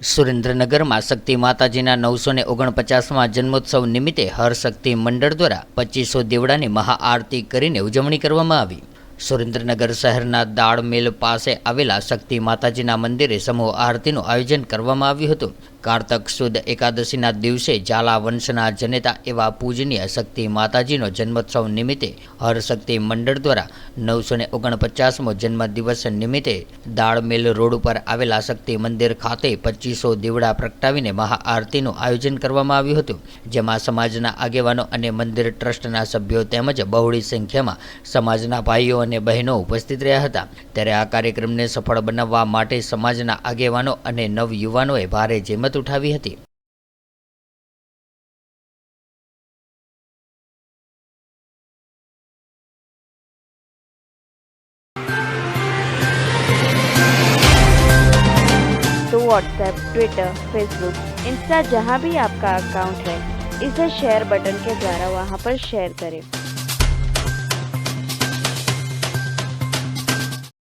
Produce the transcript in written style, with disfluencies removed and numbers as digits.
સુરેન્દ્રનગરમાં શક્તિ માતાજીના 949માં જન્મોત્સવ નિમિત્તે હરશક્તિ મંડળ દ્વારા 2500 દીવડાની મહાઆરતી કરીને ઉજવણી કરવામાં આવી। સુરેન્દ્રનગર શહેરના દાળમેલ પાસે આવેલા શક્તિ માતાજીના મંદિરે સમૂહ આરતીનું આયોજન કરવામાં આવ્યું હતું। કારતક સુદ એકાદશીના દિવસે ઝાલા વંશના જનેતા એવા પૂજનીય શક્તિ માતાજીનો જન્મોત્સવ નિમિત્તે હરશક્તિ મંડળ દ્વારા 949મો જન્મદિવસ નિમિત્તે દાળમેલ રોડ ઉપર આવેલા શક્તિ મંદિર ખાતે 2500 દીવડા પ્રગટાવીને મહાઆરતીનું આયોજન કરવામાં આવ્યું હતું, જેમાં સમાજના આગેવાનો અને મંદિર ટ્રસ્ટના સભ્યો તેમજ બહોળી સંખ્યામાં સમાજના ભાઈઓ અને બહેનો ઉપસ્થિત રહ્યા હતા। ત્યારે આ કાર્યક્રમને સફળ બનાવવા માટે સમાજના આગેવાનો અને નવયુવાનોએ ભારે જહેમત ઉઠાવી હતી। तो व्हाट्सएप, ट्विटर, फेसबुक, इंस्टा जहाँ भी आपका अकाउंट है, इसे शेयर बटन के द्वारा वहाँ पर शेयर करें।